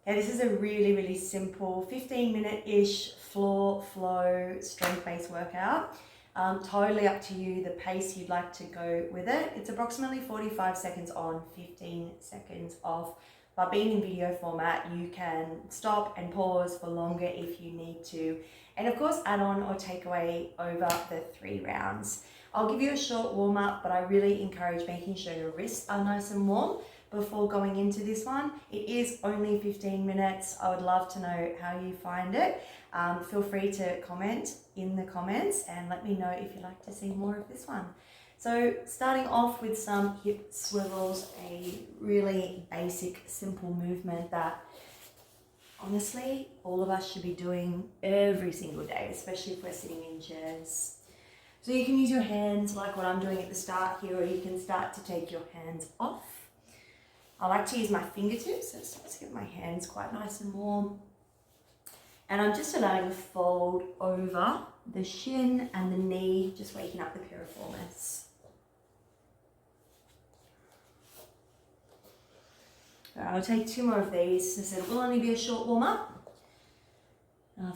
Okay, this is a really, really simple 15-minute-ish floor flow strength-based workout. Totally up to you, the pace you'd like to go with it. It's approximately 45 seconds on, 15 seconds off. But being in video format, you can stop and pause for longer if you need to. And of course, add on or take away over the 3 rounds. I'll give you a short warm up, but I really encourage making sure your wrists are nice and warm before going into this one. It is only 15 minutes. I would love to know how you find it. Feel free to comment in the comments and let me know if you'd like to see more of this one. So starting off with some hip swivels, a really basic, simple movement that honestly, all of us should be doing every single day, especially if we're sitting in chairs. So you can use your hands like what I'm doing at the start here, or you can start to take your hands off. I like to use my fingertips, so it starts to get my hands quite nice and warm. And I'm just allowing to fold over the shin and the knee, just waking up the piriformis. I'll take 2 more of these. As I said, it will only be a short warm up.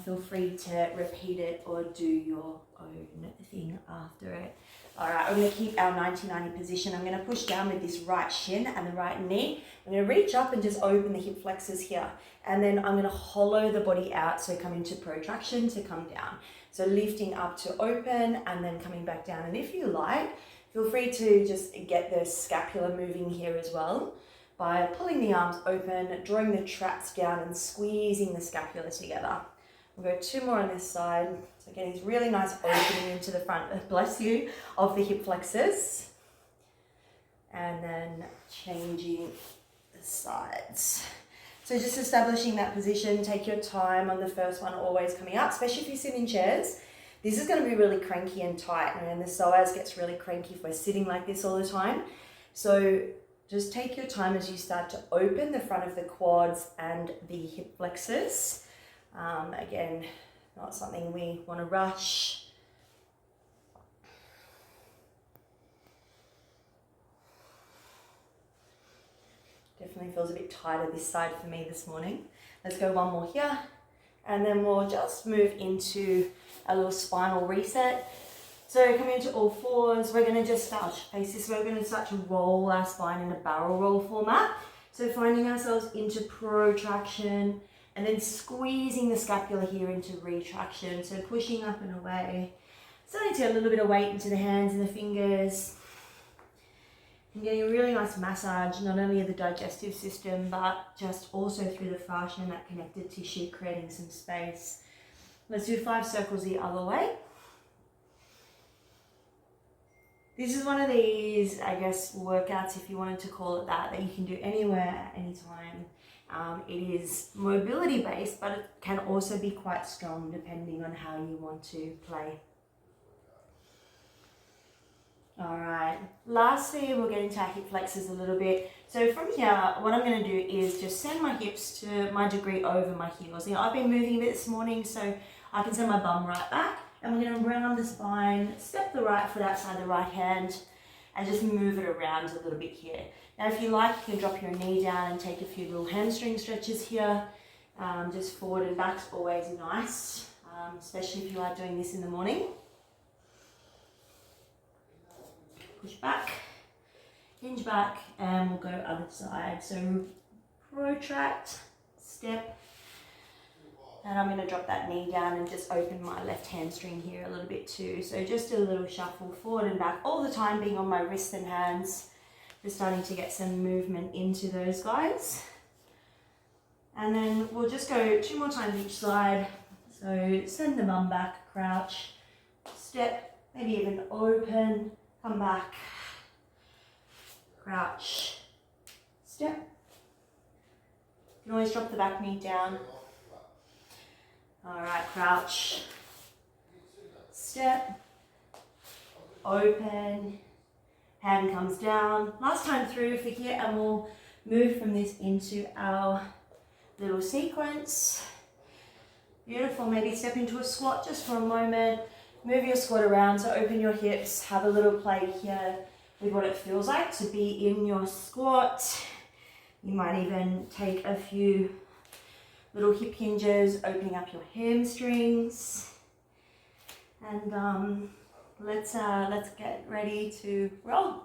Feel free to repeat it or do your own thing after it. All right, we're going to keep our 90-90 position. I'm going to push down with this right shin and the right knee. I'm going to reach up and just open the hip flexors here. And then I'm going to hollow the body out, so come into protraction to come down. So lifting up to open and then coming back down. And if you like, feel free to just get the scapula moving here as well by pulling the arms open, drawing the traps down and squeezing the scapula together. We'll go 2 more on this side. So again, it's really nice opening into the front, bless you, of the hip flexors. And then changing the sides. So just establishing that position, take your time on the first one, always coming up, especially if you sit in chairs. This is going to be really cranky and tight, and the psoas gets really cranky if we're sitting like this all the time. So just take your time as you start to open the front of the quads and the hip flexors. Again, not something we want to rush. Definitely feels a bit tighter this side for me this morning. Let's go 1 more here, and then we'll just move into a little spinal reset. So coming into all fours, we're going to just start face this way. We're going to start to roll our spine in a barrel roll format. So finding ourselves into protraction and then squeezing the scapula here into retraction. So pushing up and away. Starting to get a little bit of weight into the hands and the fingers. And getting a really nice massage, not only of the digestive system, but just also through the fascia and that connective tissue, creating some space. Let's do 5 circles the other way. This is one of these, I guess, workouts, if you wanted to call it that you can do anywhere at any time. It is mobility based, but it can also be quite strong depending on how you want to play. All right, lastly, we'll get into our hip flexors a little bit. So from here, what I'm going to do is just send my hips to my degree over my heels. You know, I've been moving a bit this morning, so I can send my bum right back. And we're going to round the spine, step the right foot outside the right hand, and just move it around a little bit here. Now, if you like, you can drop your knee down and take a few little hamstring stretches here. Just forward and back's always nice, especially if you are doing this in the morning. Push back, hinge back, and we'll go other side. So protract, step, and I'm going to drop that knee down and just open my left hamstring here a little bit too. So just a little shuffle forward and back, all the time being on my wrists and hands. Just starting to get some movement into those guys. And then we'll just go 2 more times each side. So send the bum back, crouch, step, maybe even open, come back, crouch, step. You can always drop the back knee down. All right, crouch, step, open, hand comes down. Last time through for here, and we'll move from this into our little sequence. Beautiful, maybe step into a squat just for a moment. Move your squat around, so open your hips, have a little play here with what it feels like to be in your squat. You might even take a few little hip hinges, opening up your hamstrings. And let's get ready to roll.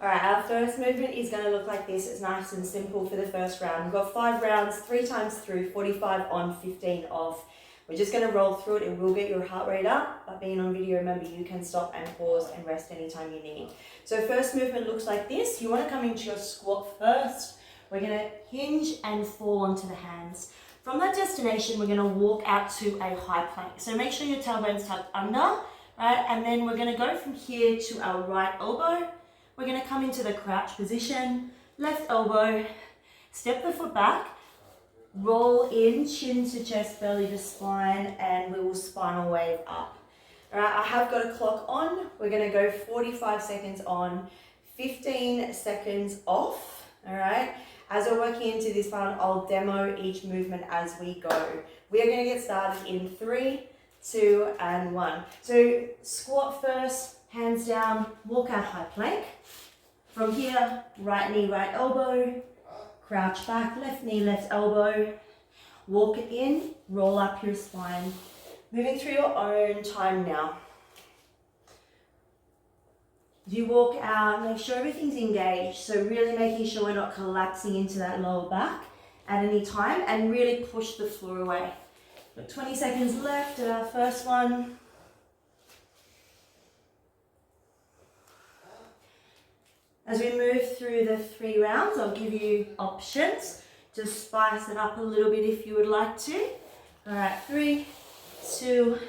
Alright, our first movement is going to look like this. It's nice and simple for the first round. We've got 5 rounds, 3 times through, 45 on, 15 off. We're just going to roll through it. It will get your heart rate up, but being on video, remember, you can stop and pause and rest anytime you need. So first movement looks like this. You want to come into your squat first. We're going to hinge and fall onto the hands. From that destination, we're going to walk out to a high plank. So make sure your tailbone's tucked under, right? And then we're going to go from here to our right elbow. We're going to come into the crouch position, left elbow, step the foot back, roll in, chin to chest, belly to spine, and we will spinal wave up. All right, I have got a clock on. We're going to go 45 seconds on, 15 seconds off. All right, as we're working into this one, I'll demo each movement as we go. We are going to get started in 3, 2, and 1. So squat first. Hands down, walk out high plank. From here, right knee, right elbow, crouch back, left knee, left elbow, walk it in, roll up your spine. Moving through your own time now. As you walk out, make sure everything's engaged. So really making sure we're not collapsing into that lower back at any time, and really push the floor away. Got 20 seconds left at our first one. As we move through the 3 rounds, I'll give you options to spice it up a little bit if you would like to. All right, 3, 2,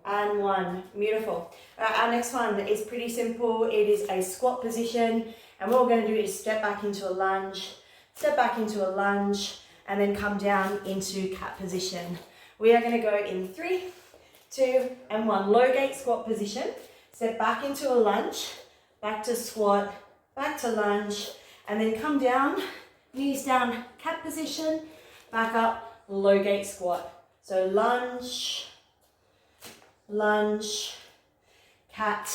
and 1. Beautiful. All right, our next one is pretty simple. It is a squat position, and what we're going to do is step back into a lunge, and then come down into cat position. We are going to go in 3, 2, and 1. Low gate squat position. Step back into a lunge. Back to squat, back to lunge, and then come down, knees down, cat position, back up, low gate squat. So lunge, lunge, cat,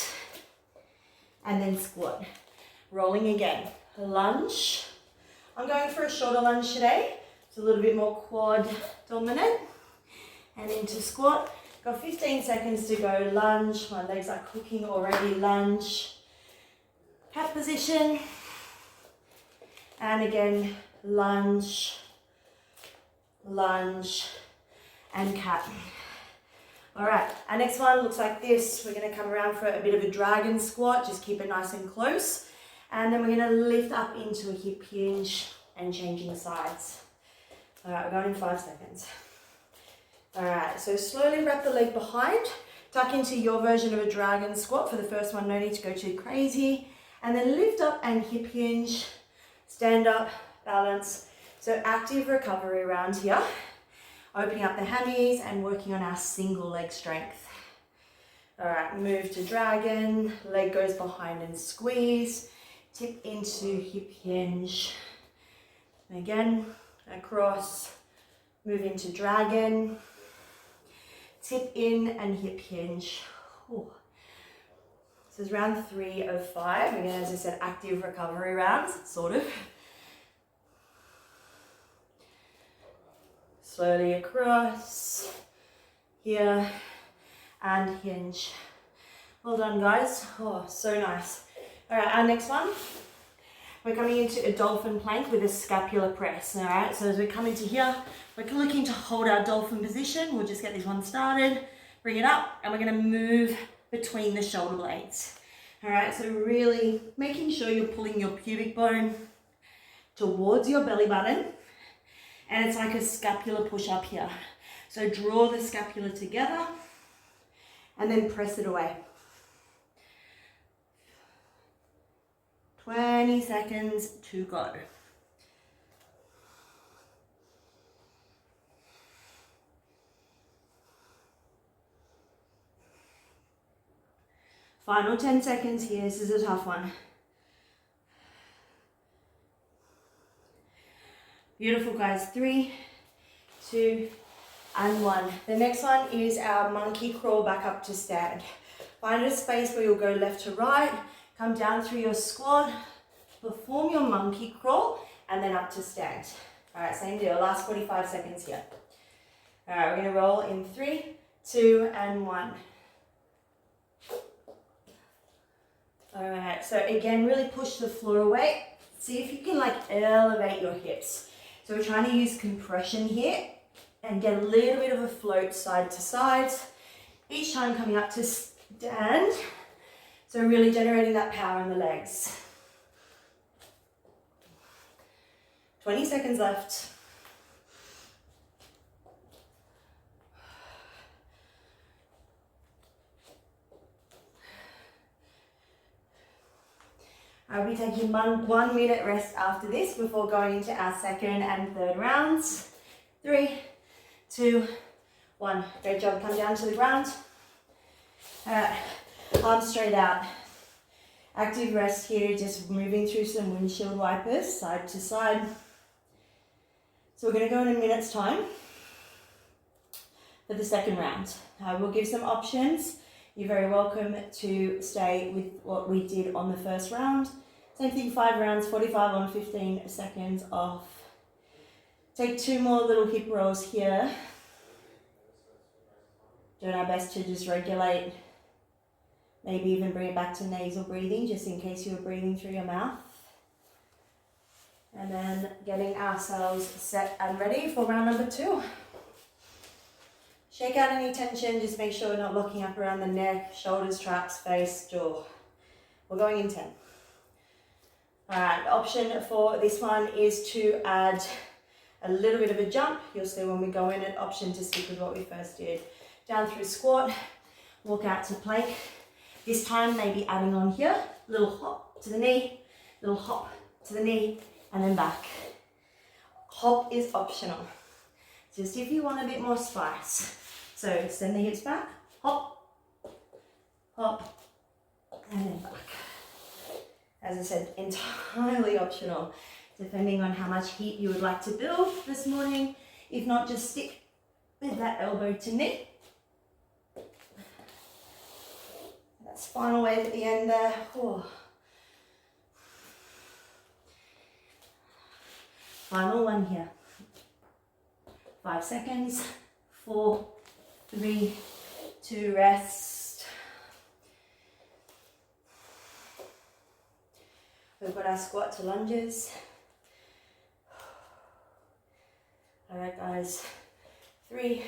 and then squat. Rolling again, lunge. I'm going for a shorter lunge today. It's a little bit more quad dominant. And into squat. Got 15 seconds to go, lunge. My legs are cooking already, lunge. Cat position, and again, lunge, lunge, and cat. All right, our next one looks like this. We're gonna come around for a bit of a dragon squat, just keep it nice and close. And then we're gonna lift up into a hip hinge and changing sides. All right, we're going in 5 seconds. All right, so slowly wrap the leg behind, tuck into your version of a dragon squat. For the first one, no need to go too crazy. And then lift up and hip hinge, stand up, balance. So active recovery round here. Opening up the hammies and working on our single leg strength. All right, move to dragon, leg goes behind and squeeze. Tip into hip hinge. And again, across, move into dragon. Tip in and hip hinge. Ooh. This is round 3 of 5. Again, as I said, active recovery rounds, sort of. Slowly across, here, and hinge. Well done, guys. Oh, so nice. All right, our next one. We're coming into a dolphin plank with a scapular press. All right, so as we come into here, we're looking to hold our dolphin position. We'll just get this one started, bring it up, and we're gonna move between the shoulder blades. All right, so really making sure you're pulling your pubic bone towards your belly button, and it's like a scapular push up here. So draw the scapula together and then press it away. 20 seconds to go. Final 10 seconds here. This is a tough one. Beautiful, guys. 3, 2, and 1. The next one is our monkey crawl back up to stand. Find a space where you'll go left to right, come down through your squat, perform your monkey crawl, and then up to stand. All right, same deal. Last 45 seconds here. All right, we're going to roll in 3, 2, and 1. All right, so again, really push the floor away. See if you can like elevate your hips. So we're trying to use compression here and get a little bit of a float side to side. Each time coming up to stand. So really generating that power in the legs. 20 seconds left. I'll be taking 1 minute rest after this before going into our second and third rounds. 3, 2, 1. Great job. Come down to the ground. All right, arms straight out. Active rest here, just moving through some windshield wipers, side to side. So we're going to go in a minute's time for the second round. We'll give some options. You're very welcome to stay with what we did on the first round. Same thing, 5 rounds, 45 on, 15 seconds off. Take 2 more little hip rolls here. Doing our best to just regulate, maybe even bring it back to nasal breathing, just in case you're breathing through your mouth. And then getting ourselves set and ready for round number 2. Shake out any tension, just make sure we're not locking up around the neck, shoulders, traps, face, jaw. We're going in 10. All right, the option for this one is to add a little bit of a jump. You'll see when we go in an option to stick with what we first did. Down through squat, walk out to plank. This time maybe adding on here, little hop to the knee, little hop to the knee, and then back. Hop is optional, just if you want a bit more spice. So send the hips back, hop, hop, and then back. As I said, entirely optional, depending on how much heat you would like to build this morning. If not, just stick with that elbow to knee. That spinal wave at the end there. Oh. Final one here. 5 seconds. 4, 3, 2, rest. We've got our squat to lunges. All right, guys. 3,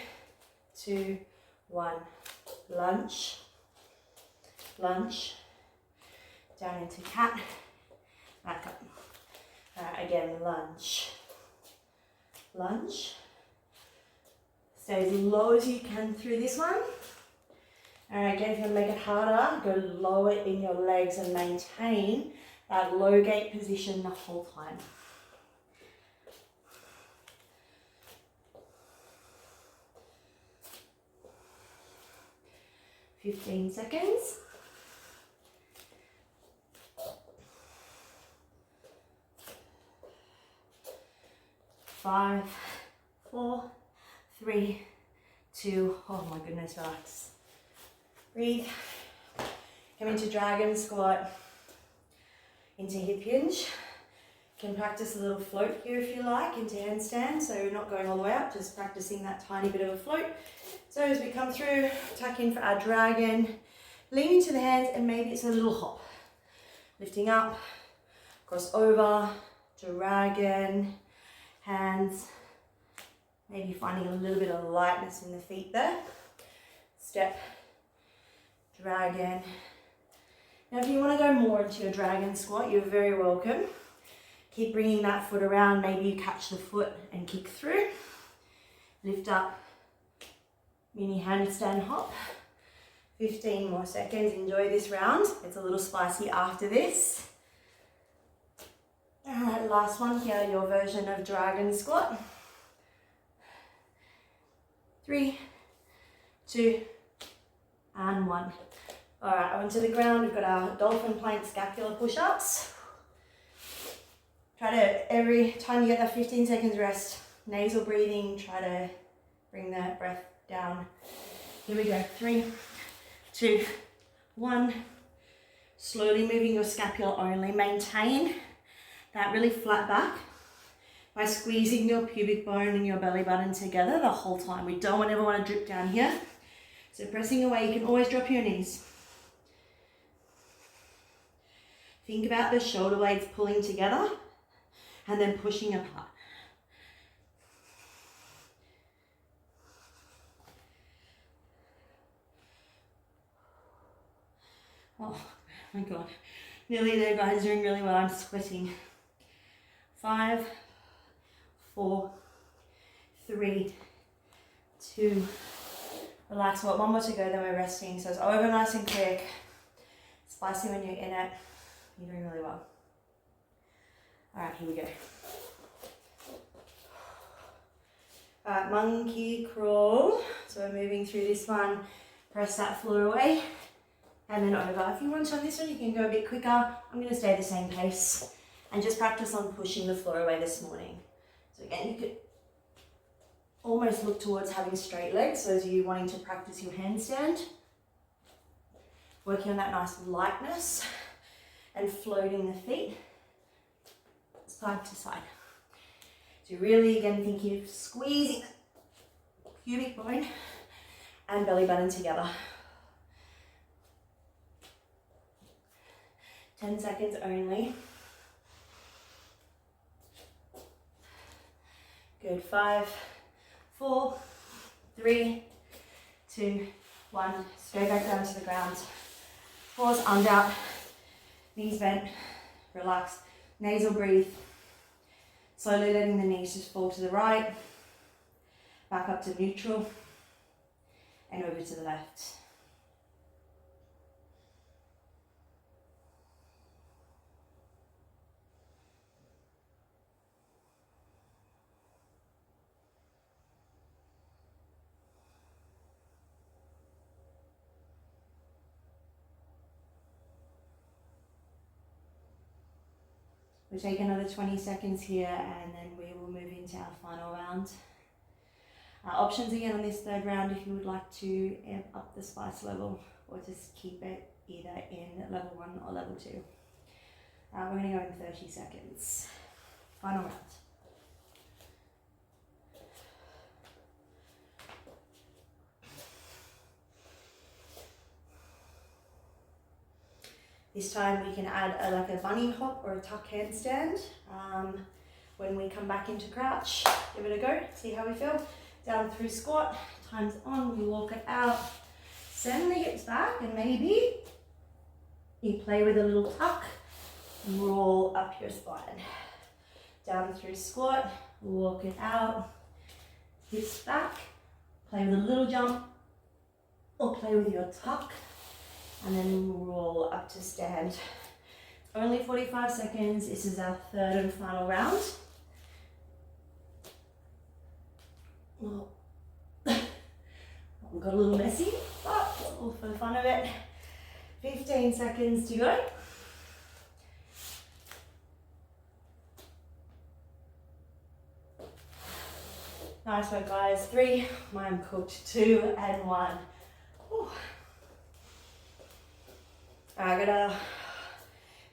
2, 1. Lunge. Lunge. Down into cat. Back up. All right, again, lunge. Lunge. Stay as low as you can through this one. All right, again, if you want to make it harder, go lower in your legs and maintain that low gate position the whole time. "15 seconds. Five, 4, 3, 2, oh my goodness, relax. Breathe. Come into dragon squat, into hip hinge. You can practice a little float here if you like, into handstand, so you're not going all the way up, just practicing that tiny bit of a float. So as we come through, tuck in for our dragon, lean into the hands, and maybe it's a little hop. Lifting up, cross over, dragon, hands, maybe finding a little bit of lightness in the feet there. Step, dragon, Now if you want to go more into your dragon squat, you're very welcome. Keep bringing that foot around. Maybe you catch the foot and kick through. Lift up, mini handstand hop. 15 more seconds. Enjoy this round. It's a little spicy after this. All right, last one here, your version of dragon squat. 3, 2, and 1. All right, onto the ground. We've got our dolphin plank scapular push-ups. Try to, every time you get that 15 seconds rest, nasal breathing, try to bring that breath down. Here we go. 3, 2, 1. Slowly moving your scapula only. Maintain that really flat back by squeezing your pubic bone and your belly button together the whole time. We don't ever want to drip down here. So pressing away, you can always drop your knees. Think about the shoulder blades pulling together and then pushing apart. Oh my God, nearly there guys, doing really well, I'm sweating. 5, 4, 3, 2, relax. Well, one more to go, then we're resting. So it's over nice and quick. Spicy when you're in it. You're doing really well. All right, here we go. All right, monkey crawl. So we're moving through this one. Press that floor away and then over. If you want to on this one, you can go a bit quicker. I'm going to stay the same pace and just practice on pushing the floor away this morning. So again, you could almost look towards having straight legs. So as you wanting to practice your handstand, working on that nice lightness and floating the feet side to side. So really, again, thinking of squeezing the pubic bone and belly button together. 10 seconds only. Good. 5, 4, 3, 2, 1. Just go back down to the ground. Pause, arms out, knees bent, relax, nasal breathe. Slowly letting the knees just fall to the right, back up to neutral, and over to the left. We'll take another 20 seconds here and then we will move into our final round. Options again on this third round if you would like to amp up the spice level or just keep it either in level 1 or level 2. We're going to go in 30 seconds. Final round. This time we can add like a bunny hop or a tuck handstand. When we come back into crouch, give it a go, see how we feel. Down through squat, time's on, we walk it out. Send the hips back and maybe you play with a little tuck and roll up your spine. Down through squat, walk it out, hips back, play with a little jump or play with your tuck. And then roll up to stand. Only 45 seconds. This is our third and final round. Oh. Got a little messy, but all for the fun of it. 15 seconds to go. Nice work, guys. 3, I'm cooked. 2 and 1. Whew. I got a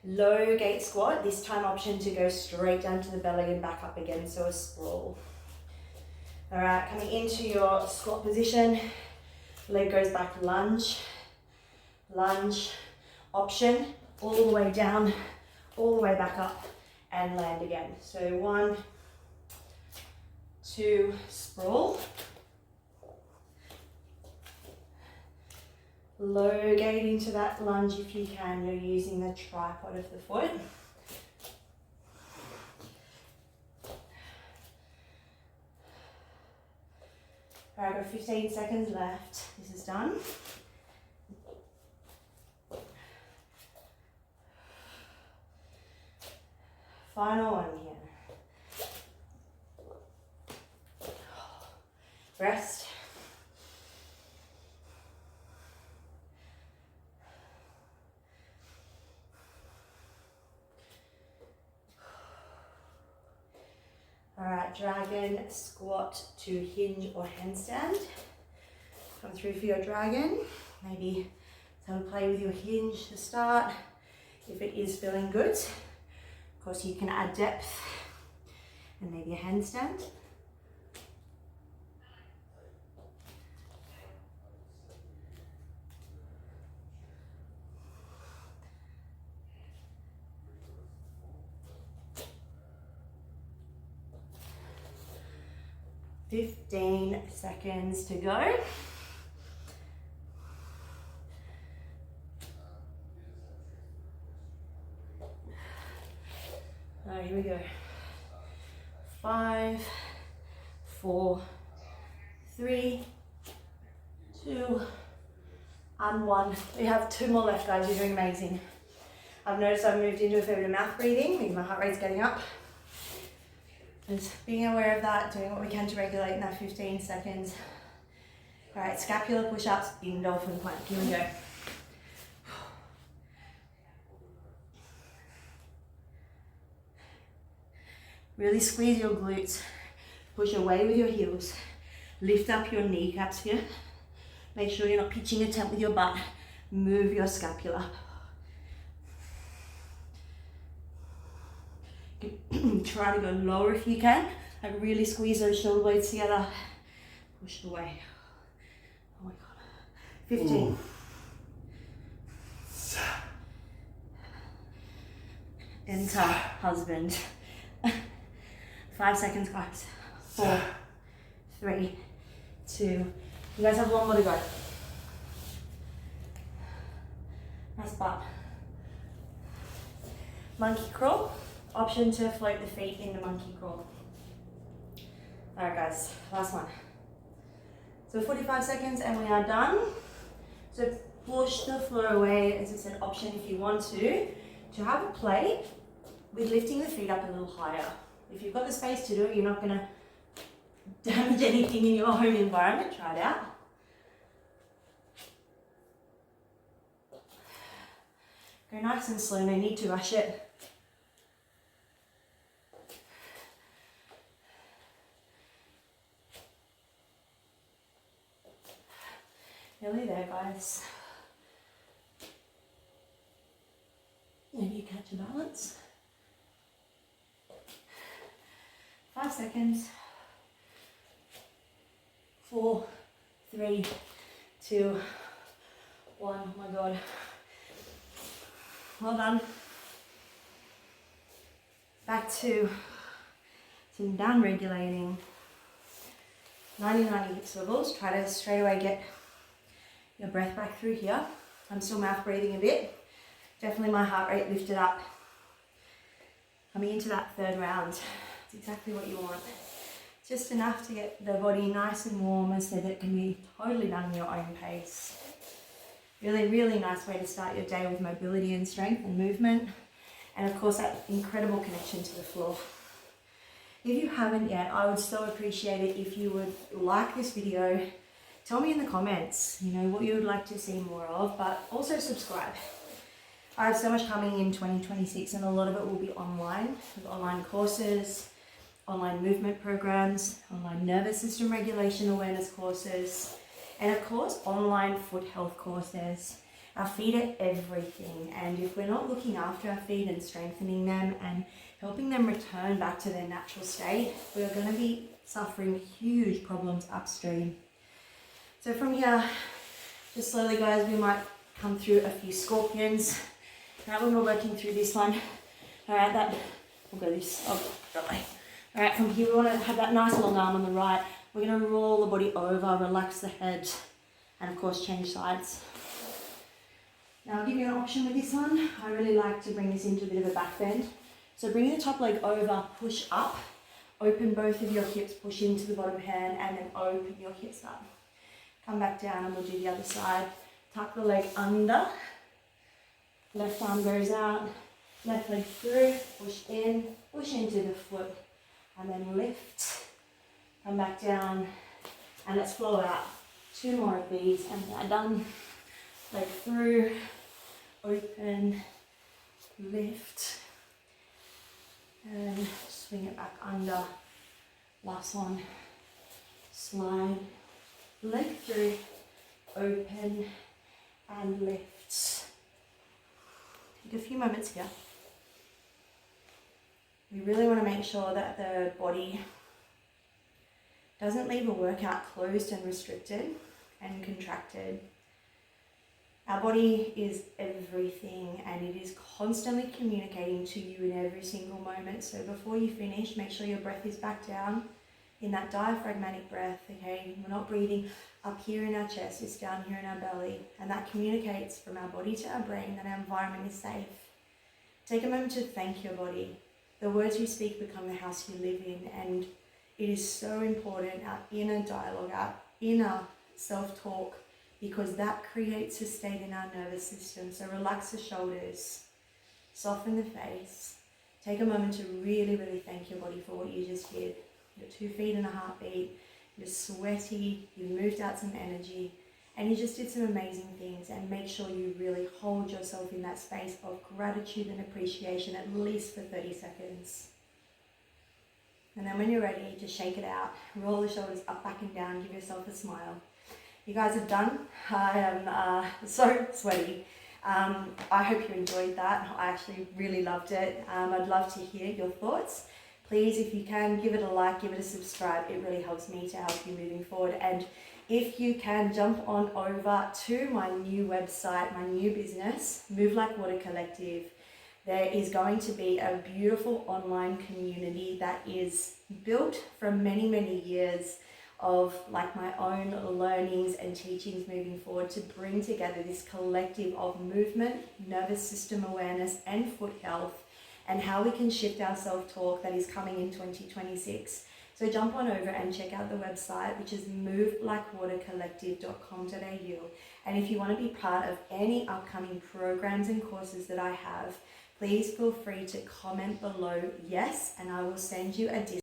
low gate squat, this time option to go straight down to the belly and back up again, so a sprawl. All right, coming into your squat position, leg goes back, lunge, lunge, option, all the way down, all the way back up and land again. So 1, 2, sprawl, Low gate into that lunge if you can. You're using the tripod of the foot. All right, I've got 15 seconds left. This is done. Final one here. Rest. All right, dragon, squat to hinge or handstand. Come through for your dragon. Maybe have a play with your hinge to start. If it is feeling good, of course you can add depth and maybe a handstand. Fifteen seconds to go. All right, here we go. 5, 4, 3, 2, and 1. We have 2 more left, guys. You're doing amazing. I've noticed I've moved into a fair bit of mouth breathing, meaning my heart rate's getting up. Just being aware of that, doing what we can to regulate in that 15 seconds. All right, scapular push-ups in dolphin plank. Here we go. Really squeeze your glutes. Push away with your heels. Lift up your kneecaps here. Make sure you're not pitching a tent with your butt. Move your scapula. Try to go lower if you can. Like really squeeze those shoulder blades together. Push it away. Oh my God. 15. Ooh. Enter husband. 5 seconds, guys. 4, 3, 2. You guys have 1 more to go. Nice butt. Monkey crawl. Option to float the feet in the monkey crawl. All right, guys, last one. So 45 seconds and we are done. So push the floor away, as I said, option if you want to have a play with lifting the feet up a little higher. If you've got the space to do it, you're not gonna damage anything in your home environment. Try it out. Go nice and slow, no need to rush it. Nearly there, guys. Maybe you catch a balance. 5 seconds. 4, 3, 2, 1. Oh my God. Well done. Back to some down regulating. 90-90 hip swivels. Try to straight away get your breath back through here. I'm still mouth breathing a bit. Definitely my heart rate lifted up. Coming into that 3rd round. It's exactly what you want. Just enough to get the body nice and warm so that it can be totally done at your own pace. Really, really nice way to start your day with mobility and strength and movement. And of course that incredible connection to the floor. If you haven't yet, I would so appreciate it if you would like this video. Tell me in the comments, you know, what you would like to see more of, but also subscribe. I have so much coming in 2026 and a lot of it will be online, with online courses, online movement programs, online nervous system regulation awareness courses, and of course, online foot health courses. Our feet are everything, and if we're not looking after our feet and strengthening them and helping them return back to their natural state, we're going to be suffering huge problems upstream. So from here, just slowly, guys, we might come through a few scorpions. Right, when we're working through this one, all right, we'll go this, that way. All right, from here, we want to have that nice long arm on the right. We're going to roll the body over, relax the head, and of course, change sides. Now I'll give you an option with this one. I really like to bring this into a bit of a back bend. So bring the top leg over, push up, open both of your hips, push into the bottom hand, and then open your hips up. Come back down and we'll do the other side. Tuck the leg under, left arm goes out, left leg through, push into the foot, and then lift. Come back down, and let's flow out. 2 more of these, and we're done. Leg through, open, lift, and swing it back under. Last one, slide, leg through, open, and lift. Take a few moments here. We really want to make sure that the body doesn't leave a workout closed and restricted and contracted. Our body is everything, and it is constantly communicating to you in every single moment. So before you finish, make sure your breath is back down in that diaphragmatic breath, okay? We're not breathing up here in our chest, it's down here in our belly. And that communicates from our body to our brain that our environment is safe. Take a moment to thank your body. The words you speak become the house you live in, and it is so important, our inner dialogue, our inner self-talk, because that creates a state in our nervous system. So relax the shoulders, soften the face. Take a moment to really, really thank your body for what you just did. Your 2 feet and a heartbeat, you're sweaty, you moved out some energy, and you just did some amazing things. And make sure you really hold yourself in that space of gratitude and appreciation, at least for 30 seconds. And then when you're ready, just shake it out. Roll the shoulders up, back and down. Give yourself a smile. You guys are done. I am so sweaty. I hope you enjoyed that. I actually really loved it. I'd love to hear your thoughts. Please, if you can, give it a like, give it a subscribe. It really helps me to help you moving forward. And if you can, jump on over to my new website, my new business, Move Like Water Collective. There is going to be a beautiful online community that is built from many, many years of like my own learnings and teachings moving forward to bring together this collective of movement, nervous system awareness, and foot health, and how we can shift our self-talk that is coming in 2026. So jump on over and check out the website, which is movelikewatercollective.com.au. And if you want to be part of any upcoming programs and courses that I have, please feel free to comment below yes, and I will send you a discount